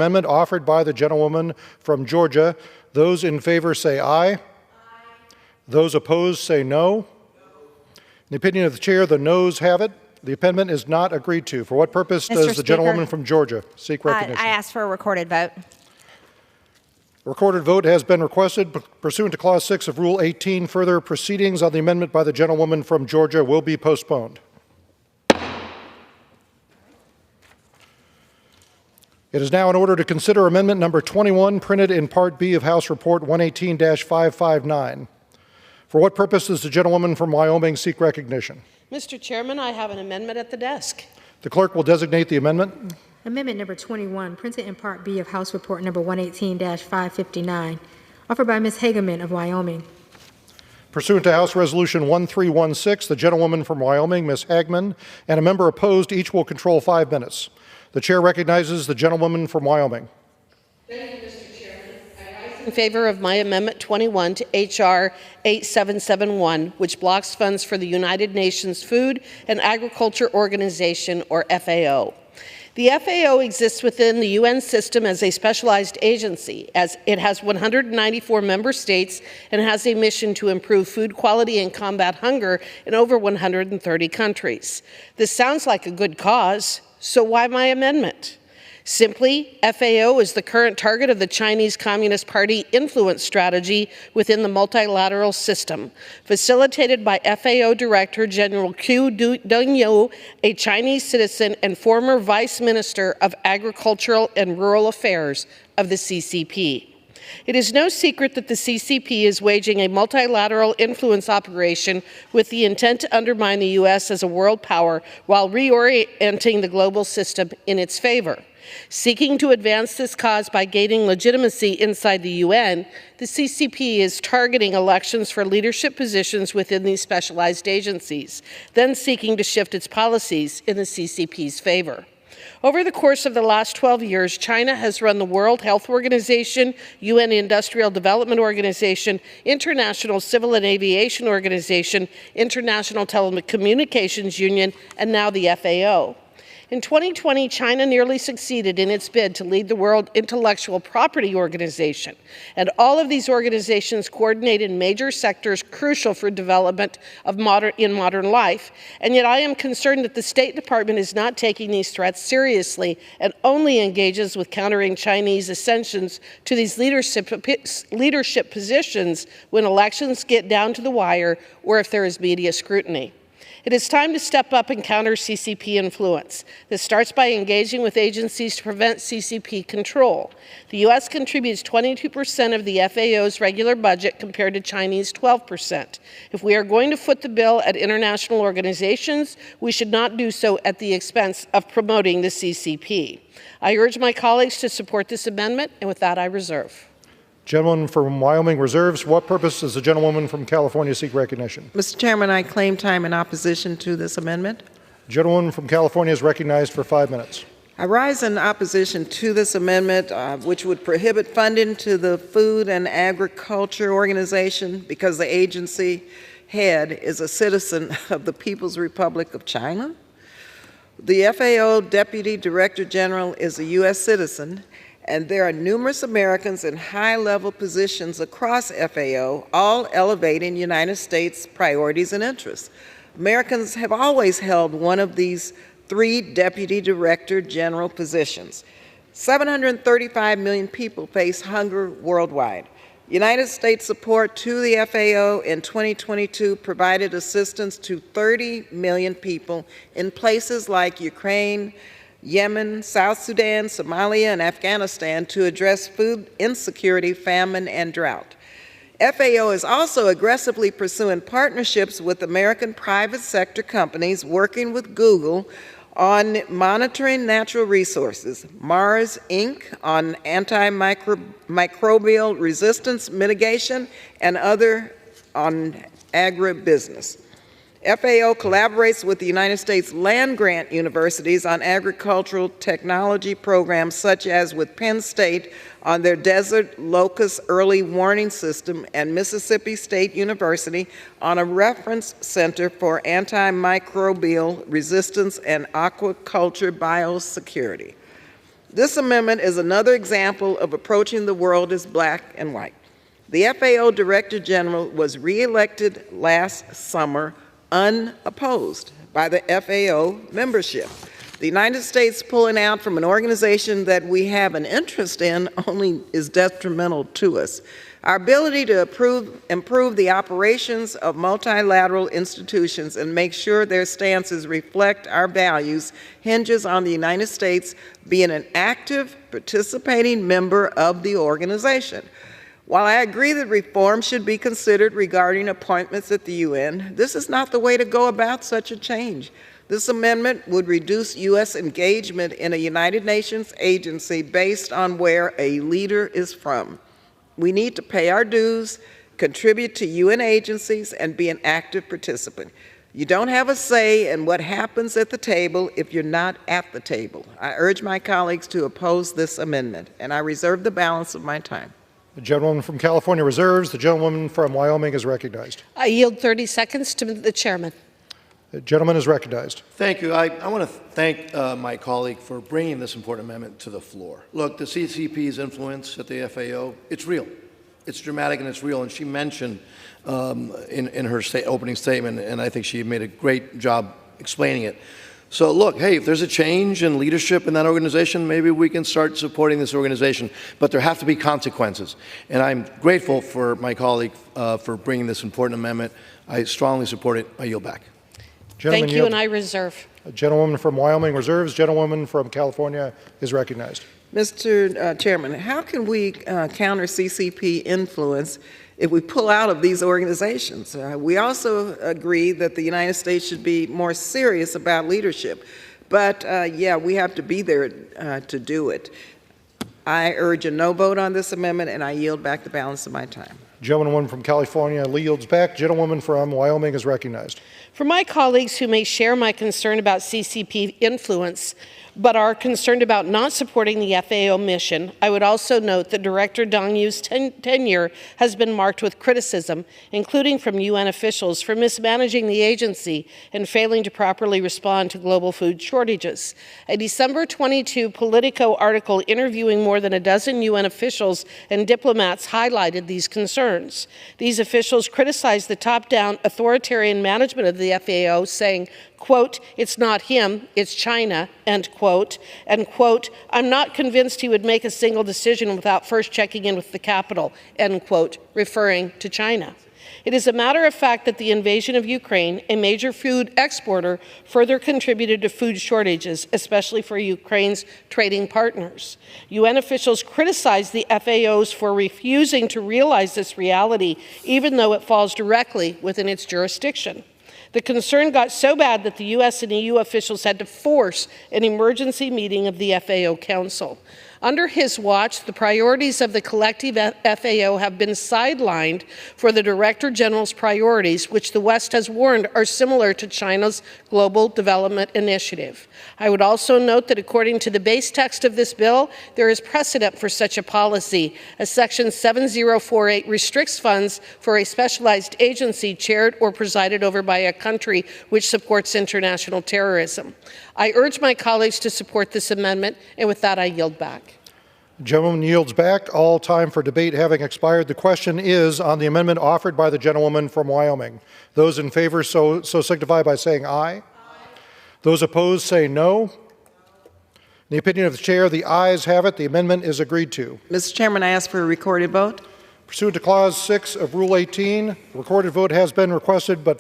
Amendment offered by the gentlewoman from Georgia. Those in favor say aye. Aye. Those opposed say no. In the opinion of the chair, the noes have it. The amendment is not agreed to. For what purpose does the gentlewoman from Georgia seek recognition? I ask for a recorded vote. A recorded vote has been requested pursuant to Clause 6 of Rule 18. Further proceedings on the amendment by the gentlewoman from Georgia will be postponed. It is now in order to consider amendment number 21, printed in Part B of House Report 118-559. For what purpose does the gentlewoman from Wyoming seek recognition? Mr. Chairman, I have an amendment at the desk. The clerk will designate the amendment. Amendment number 21, printed in Part B of House Report number 118-559, offered by Ms. Hageman of Wyoming. Pursuant to House Resolution 1316, the gentlewoman from Wyoming, Ms. Hageman, and a member opposed each will control 5 minutes. The chair recognizes the gentlewoman from Wyoming. Thank you, Mr. Chairman. I rise in favor of my Amendment 21 to H.R. 8771, which blocks funds for the United Nations Food and Agriculture Organization, or FAO. The FAO exists within the UN system as a specialized agency, as it has 194 member states and has a mission to improve food quality and combat hunger in over 130 countries. This sounds like a good cause, so why my amendment? Simply, FAO is the current target of the Chinese Communist Party influence strategy within the multilateral system, facilitated by FAO Director General Qu Dongyu, a Chinese citizen and former Vice Minister of Agricultural and Rural Affairs of the CCP. It is no secret that the CCP is waging a multilateral influence operation with the intent to undermine the U.S. as a world power while reorienting the global system in its favor. Seeking to advance this cause by gaining legitimacy inside the UN, the CCP is targeting elections for leadership positions within these specialized agencies, then seeking to shift its policies in the CCP's favor. Over the course of the last 12 years, China has run the World Health Organization, UN Industrial Development Organization, International Civil and Aviation Organization, International Telecommunications Union, and now the FAO. In 2020, China nearly succeeded in its bid to lead the World Intellectual Property Organization, and all of these organizations coordinate in major sectors crucial for development of modern life. And yet I am concerned that the State Department is not taking these threats seriously and only engages with countering Chinese ascensions to these leadership positions when elections get down to the wire or if there is media scrutiny. It is time to step up and counter CCP influence. This starts by engaging with agencies to prevent CCP control. The U.S. contributes 22% of the FAO's regular budget compared to Chinese 12%. If we are going to foot the bill at international organizations, we should not do so at the expense of promoting the CCP. I urge my colleagues to support this amendment, and with that I reserve. Gentleman from Wyoming reserves. For what purpose does the gentlewoman from California seek recognition? Mr. Chairman, I claim time in opposition to this amendment. Gentlewoman from California is recognized for 5 minutes. I rise in opposition to this amendment, which would prohibit funding to the Food and Agriculture Organization because the agency head is a citizen of the People's Republic of China. The FAO Deputy Director General is a U.S. citizen, and there are numerous Americans in high-level positions across FAO, all elevating United States priorities and interests. Americans have always held one of these 3 Deputy Director General positions. 735 million people face hunger worldwide. United States support to the FAO in 2022 provided assistance to 30 million people in places like Ukraine, Yemen, South Sudan, Somalia, and Afghanistan to address food insecurity, famine, and drought. FAO is also aggressively pursuing partnerships with American private sector companies working with Google on monitoring natural resources, Mars Inc. on antimicrobial resistance mitigation, and other on agribusiness. FAO collaborates with the United States land-grant universities on agricultural technology programs, such as with Penn State on their desert locust early warning system and Mississippi State University on a reference center for antimicrobial resistance and aquaculture biosecurity. This amendment is another example of approaching the world as black and white. The FAO Director General was reelected last summer unopposed by the FAO membership. The United States pulling out from an organization that we have an interest in only is detrimental to us. Our ability to improve the operations of multilateral institutions and make sure their stances reflect our values hinges on the United States being an active, participating member of the organization. While I agree that reform should be considered regarding appointments at the UN, this is not the way to go about such a change. This amendment would reduce U.S. engagement in a United Nations agency based on where a leader is from. We need to pay our dues, contribute to UN agencies, and be an active participant. You don't have a say in what happens at the table if you're not at the table. I urge my colleagues to oppose this amendment, and I reserve the balance of my time. The gentlewoman from California reserves. The gentlewoman from Wyoming is recognized. I yield 30 seconds to the chairman. The gentleman is recognized. Thank you. I want to thank my colleague for bringing this important amendment to the floor. Look, the CCP's influence at the FAO, it's real. It's dramatic and it's real. And she mentioned in her opening statement, and I think she made a great job explaining it. So look, hey, if there's a change in leadership in that organization, maybe we can start supporting this organization. But there have to be consequences. And I'm grateful for my colleague for bringing this important amendment. I strongly support it. I yield back. Thank you, and I reserve. A gentlewoman from Wyoming reserves. Gentlewoman from California is recognized. Mr. Chairman, how can we counter CCP influence if we pull out of these organizations? We also agree that the United States should be more serious about leadership. But, yeah, we have to be there to do it. I urge a no vote on this amendment, and I yield back the balance of my time. Gentlewoman from California yields back. Gentlewoman from Wyoming is recognized. For my colleagues who may share my concern about CCP influence, but are concerned about not supporting the FAO mission, I would also note that Director Dong Yu's tenure has been marked with criticism, including from UN officials, for mismanaging the agency and failing to properly respond to global food shortages. A December 22 Politico article interviewing more than a dozen UN officials and diplomats highlighted these concerns. These officials criticized the top-down authoritarian management of the FAO, saying, quote, "It's not him, it's China," end quote, and quote, "I'm not convinced he would make a single decision without first checking in with the capital," end quote, referring to China. It is a matter of fact that the invasion of Ukraine, a major food exporter, further contributed to food shortages, especially for Ukraine's trading partners. UN officials criticized the FAOs for refusing to realize this reality, even though it falls directly within its jurisdiction. The concern got so bad that the U.S. and EU officials had to force an emergency meeting of the FAO Council. Under his watch, the priorities of the collective FAO have been sidelined for the Director General's priorities, which the West has warned are similar to China's Global Development Initiative. I would also note that according to the base text of this bill, there is precedent for such a policy, as Section 7048 restricts funds for a specialized agency chaired or presided over by a country which supports international terrorism. I urge my colleagues to support this amendment, and with that I yield back. The gentleman yields back. All time for debate having expired, the question is on the amendment offered by the gentlewoman from Wyoming. Those in favor so signify by saying aye. Aye. Those opposed say no. In the opinion of the chair, the ayes have it. The amendment is agreed to. Mr. Chairman, I ask for a recorded vote. Pursuant to Clause 6 of Rule 18, recorded vote has been requested, but